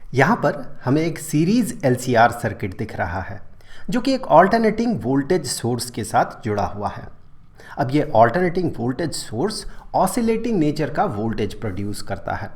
यहाँ पर हमें एक सीरीज LCR सर्किट दिख रहा है जो कि एक ऑल्टरनेटिंग वोल्टेज सोर्स के साथ जुड़ा हुआ है। अब ये alternating voltage source oscillating nature का वोल्टेज प्रोड्यूस करता है।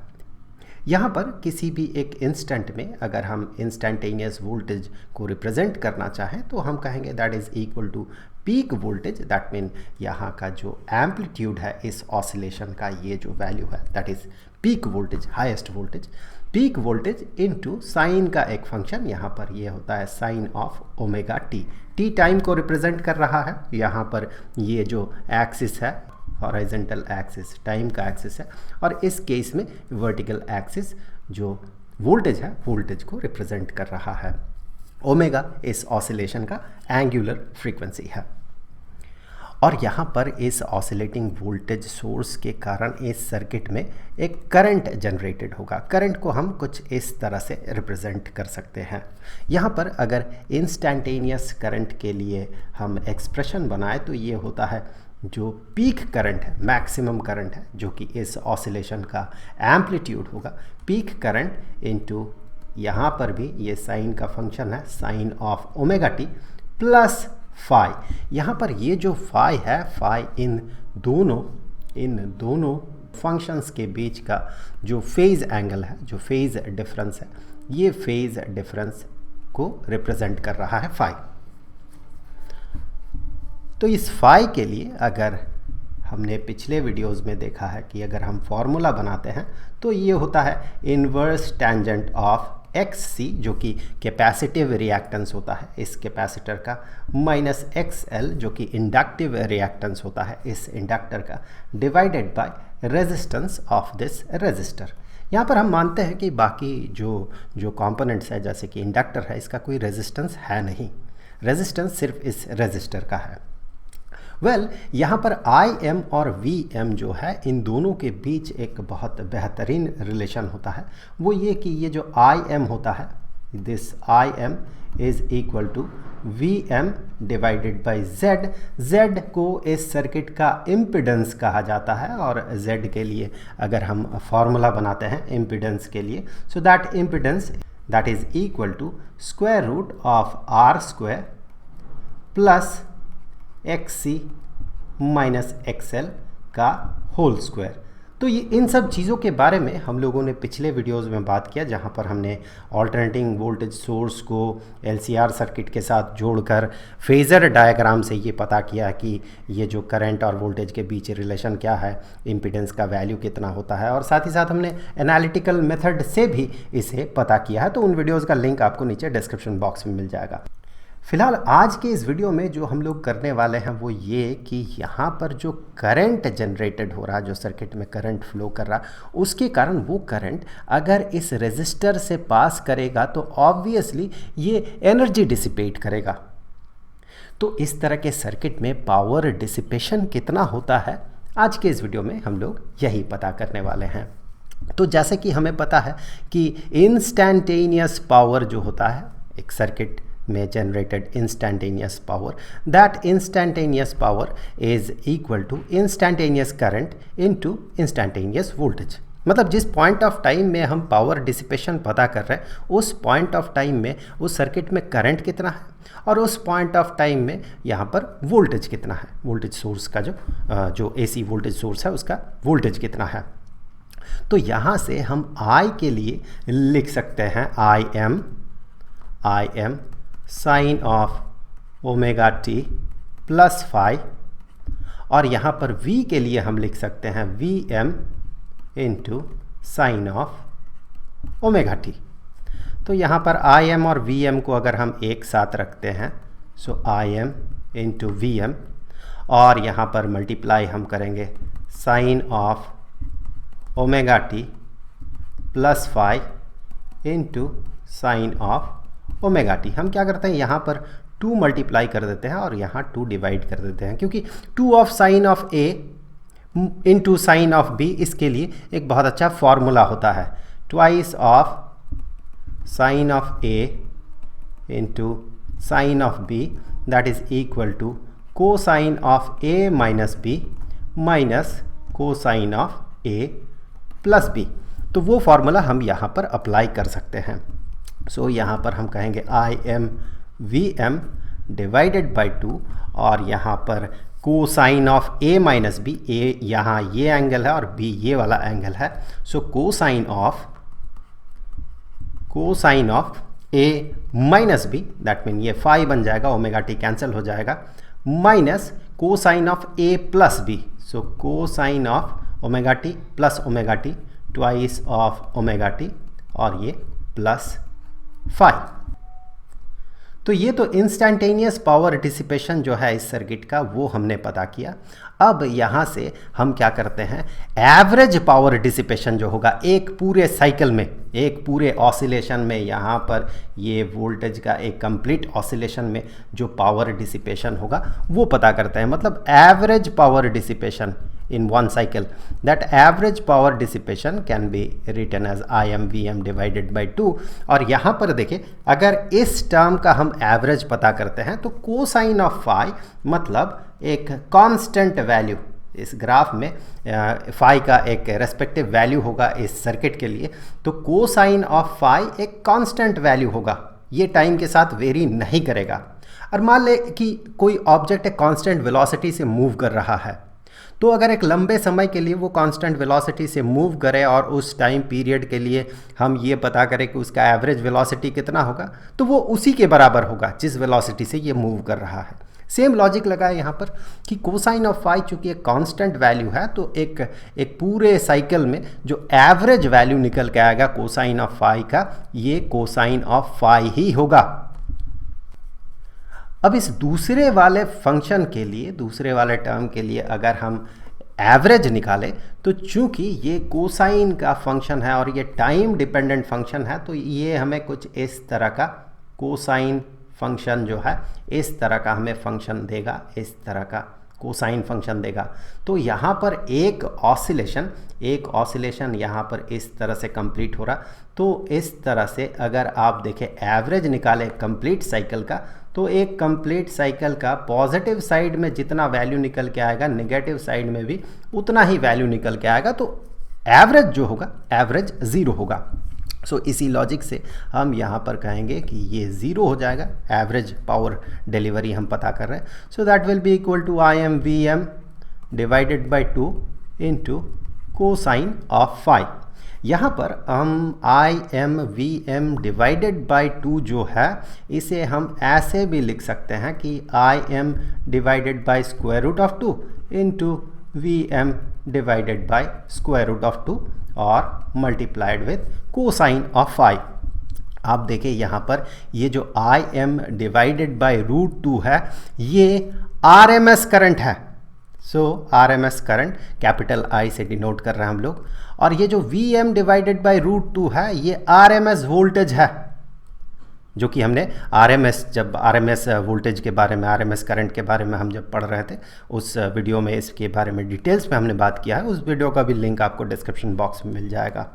यहाँ पर किसी भी एक इंस्टेंट में अगर हम इंस्टेंटेनियस वोल्टेज को रिप्रेजेंट करना चाहें तो हम कहेंगे that is equal to peak voltage. That mean यहाँ का जो एम्पलीट्यूड है इस ऑसिलेशन का, ये जो वैल्यू है that is peak voltage, highest voltage. Peak voltage into sine का एक फंक्शन, यहाँ पर ये होता है sine of omega t. T time को रिप्रेजेंट कर रहा है। यहाँ पर ये जो एक्सिस है हॉरिजॉन्टल एक्सिस टाइम का एक्सिस है, और इस केस में वर्टिकल एक्सिस जो वोल्टेज है वोल्टेज को रिप्रेजेंट कर रहा है। ओमेगा इस ऑसिलेशन का एंगुलर फ्रीक्वेंसी है। और यहाँ पर इस ऑसिलेटिंग वोल्टेज सोर्स के कारण इस सर्किट में एक करंट जनरेटेड होगा। करंट को हम कुछ इस तरह से रिप्रेजेंट कर सकते हैं। यहाँ पर अगर इंस्टैन्टेनियस करंट के लिए हम एक्सप्रेशन बनाए तो ये होता है जो पीक करंट है, मैक्सिमम करंट है, जो कि इस ऑसिलेशन का एम्पलीट्यूड होगा। पीक करंट इनटू यहाँ पर भी ये साइन का फंक्शन है sine of omega T plus phi. यहाँ पर ये जो फाई है, फाई इन दोनों फंक्शंस के बीच का जो फेज एंगल है, जो फेज डिफरेंस है, ये फेज डिफरेंस को रिप्रेजेंट कर रहा है फाई। तो इस फाई के लिए अगर हमने पिछले वीडियोस में देखा है कि अगर हम फॉर्मूला बनाते हैं तो ये होता है इन्वर्स टेंजेंट ऑफ एक्स सी, जो कि कैपेसिटिव रिएक्टेंस होता है इस कैपेसिटर का, माइनस एक्स एल जो कि इंडक्टिव रिएक्टेंस होता है इस इंडक्टर का, divided by resistance of this resistor. यहाँ पर हम मानते हैं कि बाकी जो कंपोनेंट्स है जैसे कि इंडक्टर है इसका कोई रेजिस्टेंस है नहीं, रेजिस्टेंस सिर्फ इस रेजिस्टर का है। यहाँ पर IM और VM जो है इन दोनों के बीच एक बहुत बेहतरीन रिलेशन होता है। वो ये कि ये जो IM होता है, this IM is equal to VM divided by Z। Z को इस सर्किट का इम्पिडेंस कहा जाता है, और Z के लिए अगर हम फॉर्मूला बनाते हैं इम्पिडेंस के लिए, so that impedance that is equal to square root of R square plus XC minus XL का होल स्क्वायर। तो ये इन सब चीज़ों के बारे में हम लोगों ने पिछले वीडियोस में बात किया, जहाँ पर हमने ऑल्टरनेटिंग वोल्टेज सोर्स को LCR सर्किट के साथ जोड़कर फेज़र डायग्राम से ये पता किया कि ये जो करंट और वोल्टेज के बीच रिलेशन क्या है, इम्पीडेंस का वैल्यू कितना होता है, और साथ ही साथ हमने एनालिटिकल मेथड से भी इसे पता किया है। तो उन वीडियोज़ का लिंक आपको नीचे डिस्क्रिप्शन बॉक्स में मिल जाएगा। फिलहाल आज के इस वीडियो में जो हम लोग करने वाले हैं वो ये कि यहाँ पर जो करंट जनरेटेड हो रहा है, जो सर्किट में करंट फ्लो कर रहा है, उसके कारण वो करंट अगर इस रेजिस्टर से पास करेगा तो ऑब्वियसली ये एनर्जी डिसिपेट करेगा। तो इस तरह के सर्किट में पावर डिसिपेशन कितना होता है, आज के इस वीडियो में हम लोग यही पता करने वाले हैं। तो जैसे कि हमें पता है कि इंस्टैन्टेनियस पावर जो होता है एक सर्किट में generated instantaneous power, that instantaneous power is equal to instantaneous current into instantaneous voltage. मतलब जिस पॉइंट ऑफ टाइम में हम पावर डिसिपेशन पता कर रहे हैं उस पॉइंट ऑफ टाइम में उस सर्किट में करंट कितना है और उस पॉइंट ऑफ टाइम में यहाँ पर वोल्टेज कितना है, वोल्टेज सोर्स का जो AC वोल्टेज सोर्स है उसका वोल्टेज कितना है। तो यहाँ से हम I के लिए लिख सकते हैं IM sine of omega T plus phi, और यहाँ पर V के लिए हम लिख सकते हैं VM into sine of omega T. तो यहाँ पर IM और VM को अगर हम एक साथ रखते हैं सो IM इंटू VM, और यहाँ पर मल्टीप्लाई हम करेंगे sine of omega T plus phi into sine of omega t. हम क्या करते हैं यहाँ पर 2 मल्टीप्लाई कर देते हैं और यहाँ 2 डिवाइड कर देते हैं, क्योंकि 2 of sine of A into sine of B इसके लिए एक बहुत अच्छा फॉर्मूला होता है, twice of sine of A into sine of B that is equal to cosine of A minus B minus cosine of A plus B। तो वो formula हम यहाँ पर अप्लाई कर सकते हैं। सो यहाँ पर हम कहेंगे I M V M divided by 2, और यहाँ पर cosine of A minus B, A यहाँ ये एंगल है और बी ये वाला एंगल है। So cosine of A minus B, that mean ये फाई बन जाएगा, ओमेगा टी कैंसिल हो जाएगा, minus cosine of A plus B. So cosine of omega T plus omega T twice of omega T, और ये plus phi. तो ये तो इंस्टैंटेनियस पावर डिसिपेशन जो है इस सर्किट का वो हमने पता किया। अब यहाँ से हम क्या करते हैं, एवरेज पावर डिसिपेशन जो होगा एक पूरे साइकिल में, एक पूरे ऑसिलेशन में, यहाँ पर ये वोल्टेज का एक कंप्लीट ऑसिलेशन में जो पावर डिसिपेशन होगा वो पता करते हैं। मतलब average power dissipation in one cycle, that average power dissipation can be written as IMVM divided by 2। और यहाँ पर देखें, अगर इस टर्म का हम एवरेज पता करते हैं तो कोसाइन ऑफ फाई मतलब एक कांस्टेंट वैल्यू, इस ग्राफ में फाई का एक रेस्पेक्टिव वैल्यू होगा इस सर्किट के लिए, तो कोसाइन ऑफ फाई एक कांस्टेंट वैल्यू होगा, ये टाइम के साथ वेरी नहीं करेगा। और मान ले कि कोई ऑब्जेक्ट एक कांस्टेंट वेलोसिटी से मूव कर रहा है, तो अगर एक लंबे समय के लिए वो कांस्टेंट वेलोसिटी से मूव करे और उस टाइम पीरियड के लिए हम ये पता करें कि उसका एवरेज वेलोसिटी कितना होगा, तो वो उसी के बराबर होगा जिस वेलोसिटी से ये मूव कर रहा है। सेम लॉजिक लगा है यहाँ पर कि कोसाइन ऑफ फाई चूँकि एक कांस्टेंट वैल्यू है, तो एक पूरे साइकिल में जो एवरेज वैल्यू निकल के आएगा कोसाइन ऑफ फाई का, ये कोसाइन ऑफ फाई ही होगा। अब इस दूसरे वाले फंक्शन के लिए, दूसरे वाले टर्म के लिए अगर हम एवरेज निकालें, तो चूंकि ये कोसाइन का फंक्शन है और ये टाइम डिपेंडेंट फंक्शन है, तो ये हमें कुछ इस तरह का कोसाइन फंक्शन जो है इस तरह का हमें फंक्शन देगा, इस तरह का कोसाइन फंक्शन देगा। तो यहाँ पर एक ऑसिलेशन यहाँ पर इस तरह से कंप्लीट हो रहा, तो इस तरह से अगर आप देखें एवरेज निकालें कंप्लीट साइकिल का, तो एक कंप्लीट साइकिल का पॉजिटिव साइड में जितना वैल्यू निकल के आएगा, नेगेटिव साइड में भी उतना ही वैल्यू निकल के आएगा, तो एवरेज जो होगा एवरेज ज़ीरो होगा। सो इसी लॉजिक से हम यहाँ पर कहेंगे कि ये ज़ीरो हो जाएगा, एवरेज पावर डिलीवरी हम पता कर रहे हैं। So that will be equal to I M V M divided by 2 into cosine of phi. यहाँ पर हम I M V M divided by 2 जो है, इसे हम ऐसे भी लिख सकते हैं कि I M divided by square root of 2 into V M divided by square root of 2 और multiplied with cosine of phi. आप देखिए यहाँ पर ये जो I M divided by root 2 है, ये आर एम एस करंट है। So R M S current capital I से डिनोट कर रहे हैं हम लोग, और ये जो V M divided by root 2 है, ये आर एम एस वोल्टेज है, जो कि हमने आरएमएस, जब आरएमएस वोल्टेज के बारे में, आरएमएस करंट के बारे में हम जब पढ़ रहे थे उस वीडियो में इसके बारे में डिटेल्स में हमने बात किया है। उस वीडियो का भी लिंक आपको डिस्क्रिप्शन बॉक्स में मिल जाएगा।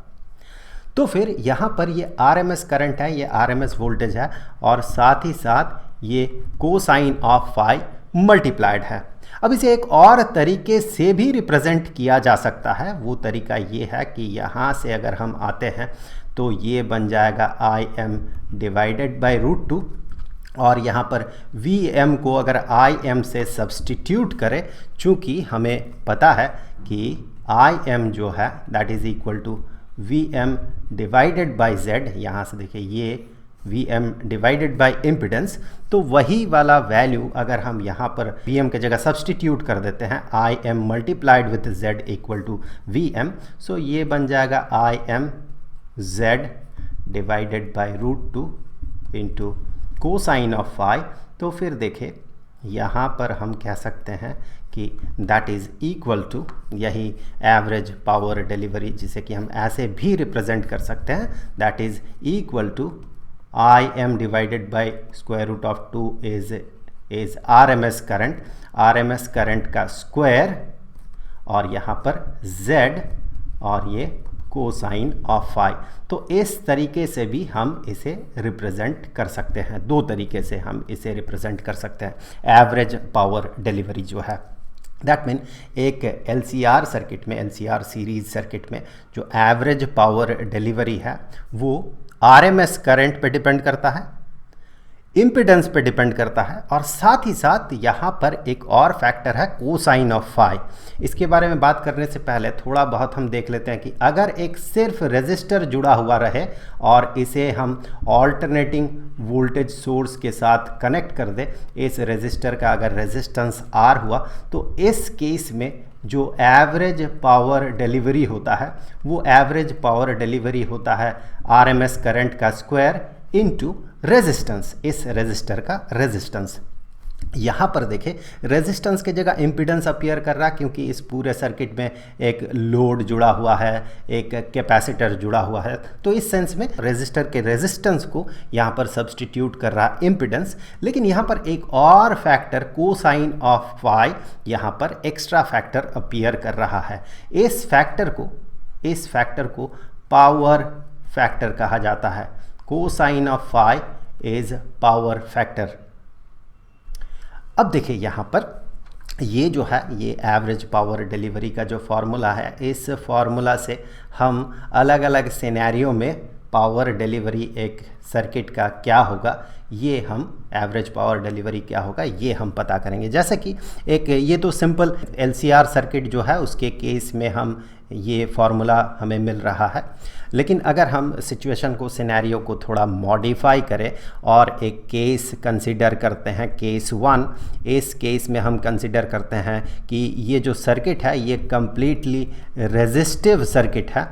तो फिर यहाँ पर ये आरएमएस करंट है, ये आरएमएस वोल्टेज है, और साथ ही साथ ये कोसाइन ऑफ फाई मल्टीप्लाइड है। अब इसे एक और तरीके से भी रिप्रेजेंट किया जा सकता है। वो तरीका ये है कि यहाँ से अगर हम आते हैं तो ये बन जाएगा I M divided by root 2, और यहाँ पर वी एम को अगर आई एम से सब्सटीट्यूट करें, चूँकि हमें पता है कि आई एम जो है that is equal to V M divided by Z. यहाँ से देखिए ये V M divided by impedance, तो वही वाला वैल्यू अगर हम यहाँ पर वी एम के जगह सब्सटीट्यूट कर देते हैं, I M multiplied with Z equal to V M, so ये बन जाएगा I M Z divided by root 2 into cosine of phi. तो फिर देखें यहाँ पर हम कह सकते हैं कि दैट इज़ इक्वल टू, यही एवरेज पावर डिलीवरी जिसे कि हम ऐसे भी रिप्रेजेंट कर सकते हैं, that is equal to I M divided by square root of 2 is R M S current, R M S current का स्क्वायर, और यहाँ पर z और ये कोसाइन ऑफ फाई। तो इस तरीके से भी हम इसे रिप्रेजेंट कर सकते हैं, दो तरीके से हम इसे रिप्रेजेंट कर सकते हैं एवरेज पावर डिलीवरी जो है। दैट मीन एक LCR सर्किट में, LCR सीरीज सर्किट में जो एवरेज पावर डिलीवरी है वो RMS करंट पे डिपेंड करता है, इम्पिडेंस पे डिपेंड करता है, और साथ ही साथ यहाँ पर एक और फैक्टर है कोसाइन ऑफ फाई। इसके बारे में बात करने से पहले थोड़ा बहुत हम देख लेते हैं कि अगर एक सिर्फ रेजिस्टर जुड़ा हुआ रहे और इसे हम ऑल्टरनेटिंग वोल्टेज सोर्स के साथ कनेक्ट कर दे, इस रेजिस्टर का अगर रेजिस्टेंस R हुआ, तो इस केस में जो एवरेज पावर डिलीवरी होता है वो एवरेज पावर डिलीवरी होता है RMS करंट का स्क्वायर इनटू रेजिस्टेंस, इस रेजिस्टर का रेजिस्टेंस। यहाँ पर देखें रेजिस्टेंस की जगह इम्पीडेंस अपीयर कर रहा है, क्योंकि इस पूरे सर्किट में एक लोड जुड़ा हुआ है, एक कैपेसिटर जुड़ा हुआ है, तो इस सेंस में रेजिस्टर के रेजिस्टेंस को यहाँ पर सब्सटीट्यूट कर रहा इम्पीडेंस। लेकिन यहाँ पर एक और फैक्टर कोसाइन ऑफ फाई यहाँ पर एक्स्ट्रा फैक्टर अपीयर कर रहा है। इस फैक्टर को पावर फैक्टर कहा जाता है। Cosine of phi is power factor. अब देखिए यहाँ पर ये जो है ये एवरेज पावर डिलीवरी का जो फॉर्मूला है, इस फॉर्मूला से हम अलग अलग सिनेरियो में पावर डिलीवरी एक सर्किट का क्या होगा, ये हम एवरेज पावर डिलीवरी क्या होगा ये हम पता करेंगे। जैसे कि एक ये तो सिंपल LCR सर्किट जो है उसके केस में हम ये फार्मूला हमें मिल रहा है, लेकिन अगर हम सिचुएशन को, सिनेरियो को थोड़ा मॉडिफाई करें और एक केस कंसीडर करते हैं, केस 1, इस केस में हम कंसीडर करते हैं कि ये जो सर्किट है ये कम्प्लीटली रेजिस्टिव सर्किट है,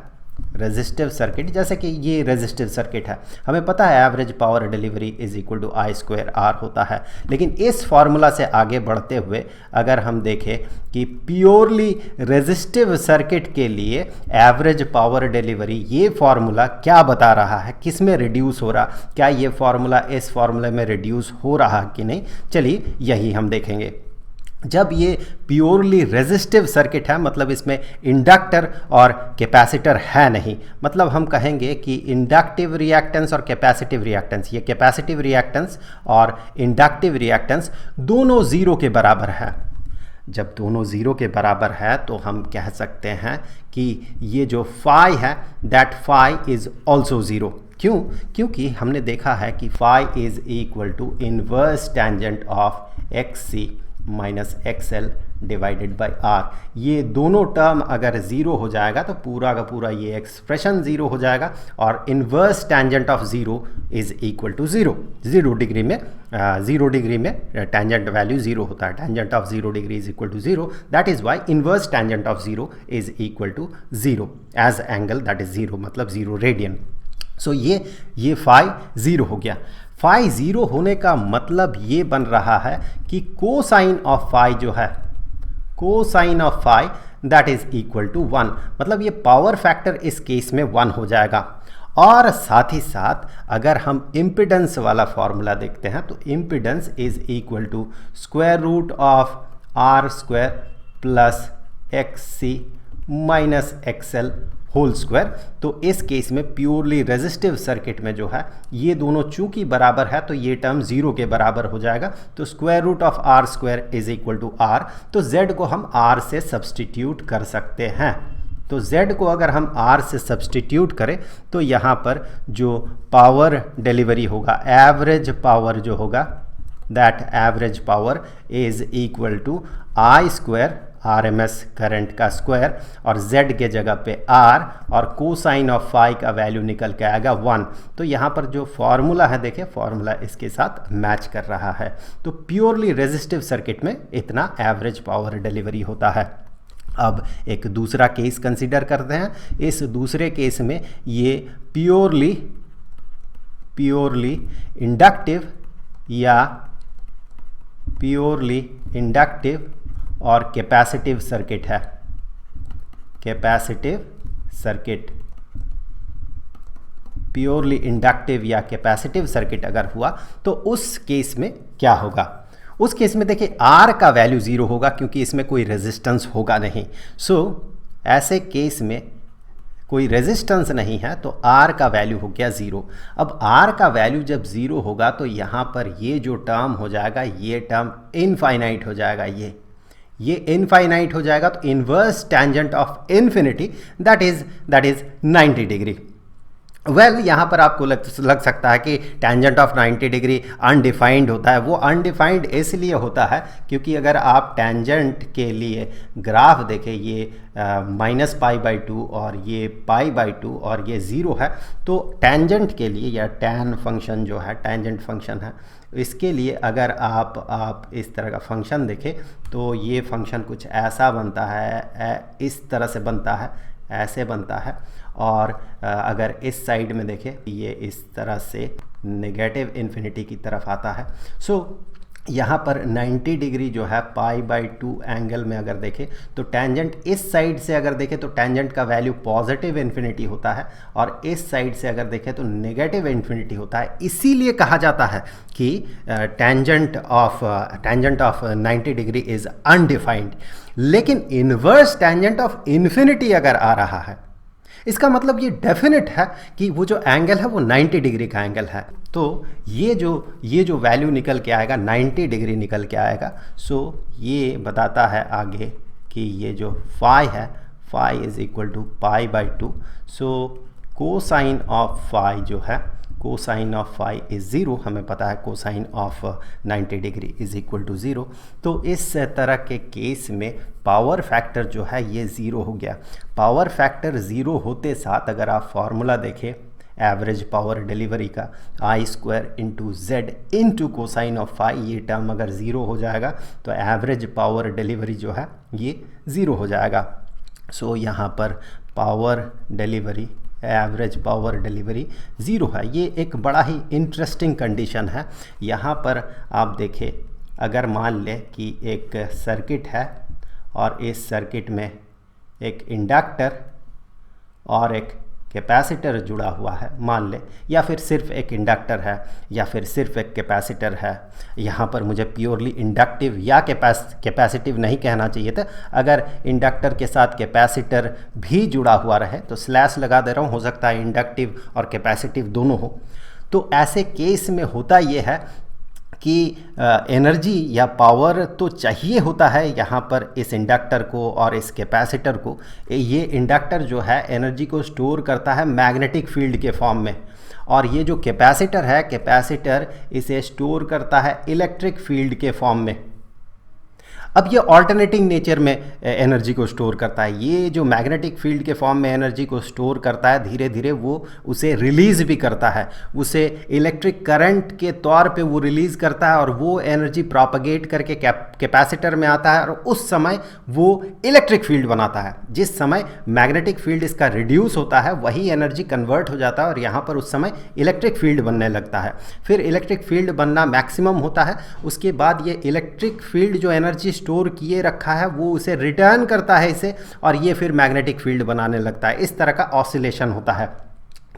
रेजिस्टिव सर्किट, जैसे कि ये रेजिस्टिव सर्किट है, हमें पता है average power delivery is equal to I²R होता है। लेकिन इस फार्मूला से आगे बढ़ते हुए अगर हम देखें कि प्योरली रेजिस्टिव सर्किट के लिए एवरेज पावर डिलीवरी, ये फार्मूला क्या बता रहा है, किस में रिड्यूस हो रहा, क्या ये फार्मूला इस फार्मूले में रिड्यूस हो रहा कि नहीं, चलिए यही हम देखेंगे। जब ये प्योरली रेजिस्टिव सर्किट है, मतलब इसमें इंडक्टर और कैपेसिटर है नहीं, मतलब हम कहेंगे कि इंडक्टिव रिएक्टेंस और कैपेसिटिव रिएक्टेंस, ये कैपेसिटिव रिएक्टेंस और इंडक्टिव रिएक्टेंस दोनों ज़ीरो के बराबर है। जब दोनों ज़ीरो के बराबर है तो हम कह सकते हैं कि ये जो फाई है that phi is also zero. क्यों? क्योंकि हमने देखा है कि phi is equal to inverse tangent of XC minus XL divided by R। ये दोनों टर्म अगर ज़ीरो हो जाएगा तो पूरा का पूरा ये एक्सप्रेशन ज़ीरो हो जाएगा, और inverse tangent of zero is equal to zero. 0 degree में टेंजेंट वैल्यू ज़ीरो होता है, tangent of 0 degree is equal to zero, that is why inverse tangent of zero is equal to zero as angle that is zero, मतलब 0 radian. सो ये phi zero हो गया। Phi zero होने का मतलब ये बन रहा है कि कोसाइन ऑफ फाई जो है, cosine of phi that is equal to 1, मतलब ये पावर फैक्टर इस केस में 1 हो जाएगा। और साथ ही साथ अगर हम इम्पिडेंस वाला फॉर्मूला देखते हैं तो impedance is equal to square root of R² plus XC minus XL whole square. तो इस केस में प्योरली रेजिस्टिव सर्किट में जो है ये दोनों चूंकि बराबर है तो ये टर्म 0 के बराबर हो जाएगा, तो square root of R² is equal to R, तो Z को हम R से सब्सटीट्यूट कर सकते हैं। तो Z को अगर हम R से सब्सटीट्यूट करें तो यहाँ पर जो पावर डिलीवरी होगा, एवरेज पावर जो होगा, that average power is equal to I² RMS current का स्क्वायर और Z के जगह पे R, और कोसाइन ऑफ फाई का वैल्यू निकल के आएगा 1। तो यहाँ पर जो फॉर्मूला है देखिए, फॉर्मूला इसके साथ मैच कर रहा है। तो प्योरली रेजिस्टिव सर्किट में इतना एवरेज पावर डिलीवरी होता है। अब एक दूसरा केस कंसीडर करते हैं। इस दूसरे केस में ये प्योरली इंडक्टिव और कैपेसिटिव सर्किट है, कैपेसिटिव सर्किट, प्योरली इंडक्टिव या कैपेसिटिव सर्किट अगर हुआ तो उस केस में क्या होगा? उस केस में देखिए R का वैल्यू 0 होगा क्योंकि इसमें कोई रेजिस्टेंस होगा नहीं। सो ऐसे केस में कोई रेजिस्टेंस नहीं है तो R का वैल्यू हो गया 0। अब R का वैल्यू जब 0 होगा तो यहाँ पर ये जो टर्म हो जाएगा, ये टर्म इनफाइनाइट हो जाएगा। ये इनफाइनाइट हो जाएगा, तो inverse tangent of infinity that is 90 degree. Well यहाँ पर आपको लग सकता है कि टेंजेंट ऑफ 90 डिग्री अनडिफाइंड होता है। वो अनडिफाइंड इसलिए होता है क्योंकि अगर आप टेंजेंट के लिए ग्राफ देखें, ये -π/2 और ये π/2 और ये 0 है, तो टेंजेंट के लिए या टैन फंक्शन जो है, टेंजेंट फंक्शन है, इसके लिए अगर आप इस तरह का फंक्शन देखें तो ये फंक्शन कुछ ऐसा बनता है, इस तरह से बनता है, ऐसे बनता है। और अगर इस साइड में देखें ये इस तरह से नेगेटिव इन्फिनिटी की तरफ आता है। सो यहाँ पर 90 डिग्री जो है π/2 एंगल में अगर देखें तो टेंजेंट इस साइड से अगर देखें तो टेंजेंट का वैल्यू पॉजिटिव इन्फिनिटी होता है, और इस साइड से अगर देखें तो नेगेटिव इन्फिनिटी होता है। इसीलिए कहा जाता है कि tangent of 90 degree is undefined. लेकिन इन्वर्स टेंजेंट ऑफ इन्फिनिटी अगर आ रहा है, इसका मतलब ये डेफिनेट है कि वो जो एंगल है वो 90 डिग्री का एंगल है। तो ये जो वैल्यू निकल के आएगा 90 डिग्री निकल के आएगा। सो ये बताता है आगे कि ये जो फाई है, phi is equal to π/2। So cosine of phi जो है, कोसाइन ऑफ फाई इज़ 0, हमें पता है cosine of 90 degree is equal to 0। तो इस तरह के केस में पावर फैक्टर जो है ये 0 हो गया। पावर फैक्टर 0 होते साथ अगर आप फार्मूला देखें एवरेज पावर डिलीवरी का, I² into Z into cosine of phi, ये टर्म अगर 0 हो जाएगा तो एवरेज पावर डिलीवरी जो है ये 0 हो जाएगा। सो यहाँ पर power delivery, average power delivery 0 है। ये एक बड़ा ही इंटरेस्टिंग कंडीशन है। यहाँ पर आप देखें, अगर मान लें कि एक सर्किट है और इस सर्किट में एक इंडक्टर और एक कैपेसिटर जुड़ा हुआ है मान लें, या फिर सिर्फ एक इंडक्टर है या फिर सिर्फ एक कैपेसिटर है। यहाँ पर मुझे प्योरली इंडक्टिव या कैपेसिटिव नहीं कहना चाहिए था। अगर इंडक्टर के साथ कैपेसिटर भी जुड़ा हुआ रहे तो स्लैश लगा दे रहा हूँ, हो सकता है इंडक्टिव और कैपेसिटिव दोनों हो। तो ऐसे केस में होता ये है कि एनर्जी या पावर तो चाहिए होता है यहाँ पर इस इंडक्टर को और इस कैपेसिटर को। ये इंडक्टर जो है एनर्जी को स्टोर करता है मैग्नेटिक फील्ड के फॉर्म में, और ये जो कैपेसिटर है, कैपेसिटर इसे स्टोर करता है इलेक्ट्रिक फील्ड के फॉर्म में। अब ये ऑल्टरनेटिंग नेचर में एनर्जी को स्टोर करता है। ये जो मैग्नेटिक फील्ड के फॉर्म में एनर्जी को स्टोर करता है, धीरे धीरे वो उसे रिलीज़ भी करता है, उसे इलेक्ट्रिक करंट के तौर पे वो रिलीज़ करता है, और वो एनर्जी प्रोपगेट करके कैपेसिटर में आता है, और उस समय वो इलेक्ट्रिक फील्ड बनाता है। जिस समय मैग्नेटिक फील्ड इसका रिड्यूस होता है वही एनर्जी कन्वर्ट हो जाता है, और यहाँ पर उस समय इलेक्ट्रिक फील्ड बनने लगता है। फिर इलेक्ट्रिक फील्ड बनना मैक्सिमम होता है, उसके बाद ये इलेक्ट्रिक फील्ड जो एनर्जी स्टोर किए रखा है वो उसे रिटर्न करता है इसे, और ये फिर मैग्नेटिक फील्ड बनाने लगता है। इस तरह का ऑसिलेशन होता है।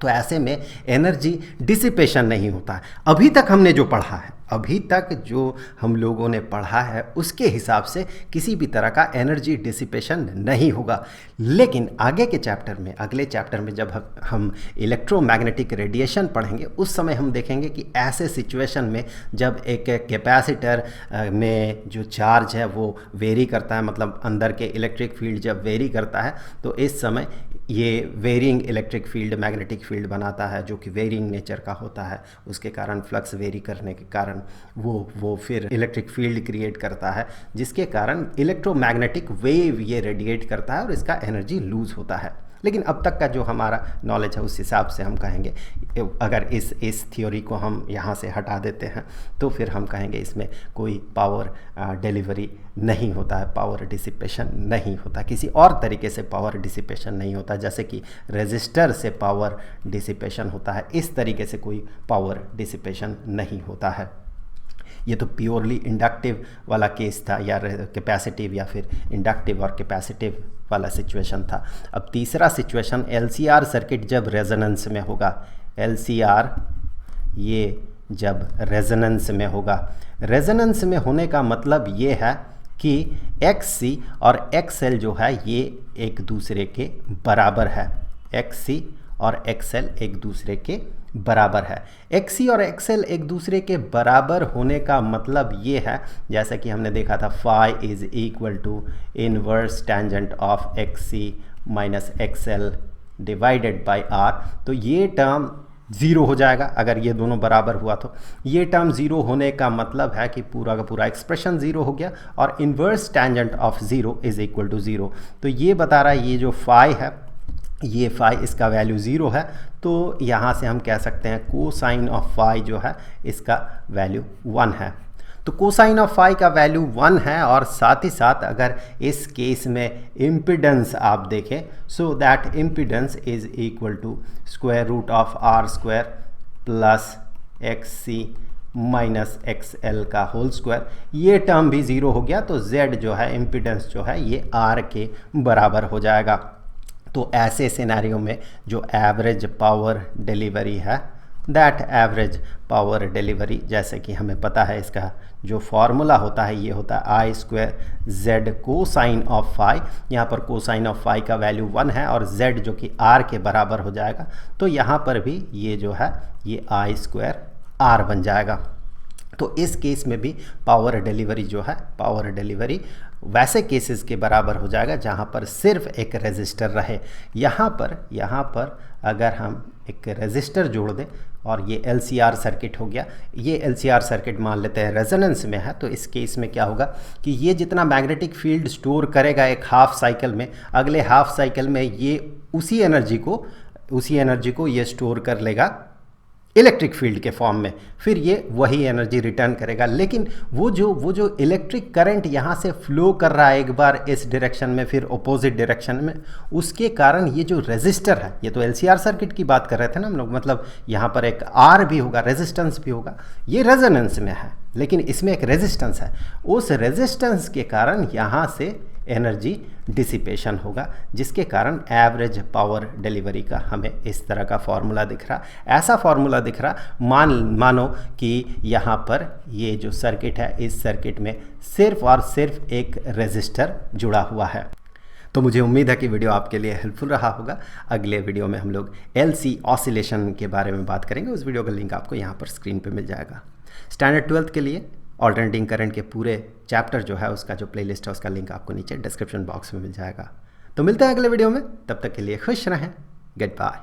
तो ऐसे में एनर्जी डिसिपेशन नहीं होता है। अभी तक हमने जो पढ़ा है, अभी तक जो हम लोगों ने पढ़ा है उसके हिसाब से किसी भी तरह का एनर्जी डिसिपेशन नहीं होगा। लेकिन आगे के चैप्टर में, अगले चैप्टर में जब हम इलेक्ट्रोमैग्नेटिक रेडिएशन पढ़ेंगे उस समय हम देखेंगे कि ऐसे सिचुएशन में जब एक कैपेसिटर में जो चार्ज है वो वेरी करता है, मतलब अंदर के इलेक्ट्रिक फील्ड जब वेरी करता है, तो इस समय ये varying electric field magnetic field बनाता है जो कि वेरिंग नेचर का होता है। उसके कारण फ्लक्स वेरी करने के कारण वो फिर इलेक्ट्रिक फील्ड क्रिएट करता है, जिसके कारण इलेक्ट्रोमैग्नेटिक वेव ये रेडिएट करता है और इसका एनर्जी लूज होता है। लेकिन अब तक का जो हमारा नॉलेज है उस हिसाब से हम कहेंगे, अगर इस थ्योरी को हम यहाँ से हटा देते हैं तो फिर हम कहेंगे इसमें कोई पावर डिलीवरी नहीं होता है, पावर डिसिपेशन नहीं होता, किसी और तरीके से पावर डिसिपेशन नहीं होता। जैसे कि रेजिस्टर से पावर डिसिपेशन होता है, इस तरीके से कोई पावर डिसिपेशन नहीं होता है। ये तो प्योरली इंडक्टिव वाला केस था, या कैपेसिटिव या फिर इंडक्टिव और कैपेसिटिव वाला सिचुएशन था। अब तीसरा सिचुएशन LCR सर्किट जब रेजोनेंस में होगा, LCR ये जब रेजोनेंस में होगा। रेजोनेंस में होने का मतलब ये है कि XC और XL जो है ये एक दूसरे के बराबर है। XC और XL एक दूसरे के बराबर है। XC और XL एक दूसरे के बराबर होने का मतलब ये है, जैसा कि हमने देखा था phi is equal to inverse tangent of XC minus XL divided by R। तो ये टर्म ज़ीरो हो जाएगा अगर ये दोनों बराबर हुआ। तो ये टर्म ज़ीरो होने का मतलब है कि पूरा का पूरा एक्सप्रेशन ज़ीरो हो गया और inverse tangent of zero is equal to zero. तो ये बता रहा है ये जो फाई है, ये फाई इसका वैल्यू ज़ीरो है। तो यहाँ से हम कह सकते हैं कोसाइन ऑफ फाई जो है इसका वैल्यू 1 है। तो कोसाइन ऑफ फाई का वैल्यू 1 है और साथ ही साथ अगर इस केस में इम्पिडेंस आप देखें, so that impedance is equal to square root of R square plus XC minus XL का होल स्क्वायर। ये टर्म भी ज़ीरो हो गया तो Z जो है इम्पिडेंस जो है ये R के बराबर हो जाएगा। तो ऐसे सिनेरियो में जो एवरेज पावर डिलीवरी है, दैट एवरेज पावर डिलीवरी, जैसे कि हमें पता है इसका जो फॉर्मूला होता है ये होता है I square Z cosine of phi. यहाँ पर कोसाइन ऑफ फाई का वैल्यू 1 है और z जो कि r के बराबर हो जाएगा। तो यहाँ पर भी ये जो है ये आई स्क्वायर r बन जाएगा। तो इस केस में भी पावर डिलीवरी जो है, पावर डिलीवरी वैसे केसेस के बराबर हो जाएगा जहाँ पर सिर्फ एक रेजिस्टर रहे। यहाँ पर अगर हम एक रेजिस्टर जोड़ दें और ये LCR सर्किट हो गया, ये LCR सर्किट मान लेते हैं रेजोनेंस में है, तो इस केस में क्या होगा कि ये जितना मैग्नेटिक फील्ड स्टोर करेगा एक हाफ साइकिल में, अगले हाफ साइकिल में ये उसी एनर्जी को ये स्टोर कर लेगा इलेक्ट्रिक फील्ड के फॉर्म में, फिर ये वही एनर्जी रिटर्न करेगा। लेकिन वो जो इलेक्ट्रिक करंट यहाँ से फ्लो कर रहा है एक बार इस डायरेक्शन में फिर अपोजिट डायरेक्शन में, उसके कारण ये जो रेजिस्टर है, ये तो LCR सर्किट की बात कर रहे थे ना हम लोग, मतलब यहाँ पर एक R भी होगा, रेजिस्टेंस भी होगा, ये रेजोनेंस में है लेकिन इसमें एक रेजिस्टेंस है। उस रेजिस्टेंस के कारण यहाँ से एनर्जी डिसिपेशन होगा, जिसके कारण एवरेज पावर डिलीवरी का हमें इस तरह का फॉर्मूला दिख रहा। ऐसा फॉर्मूला दिख रहा मानो कि यहाँ पर ये जो सर्किट है, इस सर्किट में सिर्फ और सिर्फ एक रेजिस्टर जुड़ा हुआ है। तो मुझे उम्मीद है कि वीडियो आपके लिए हेल्पफुल रहा होगा। अगले वीडियो में हम लोग LC ऑसिलेशन के बारे में बात करेंगे। उस वीडियो का लिंक आपको यहाँ पर स्क्रीन पर मिल जाएगा। स्टैंडर्ड 12th के लिए ऑल्टरनेटिंग करंट के पूरे चैप्टर जो है उसका जो प्लेलिस्ट है उसका लिंक आपको नीचे डिस्क्रिप्शन बॉक्स में मिल जाएगा। तो मिलते हैं अगले वीडियो में, तब तक के लिए खुश रहें। Good bye.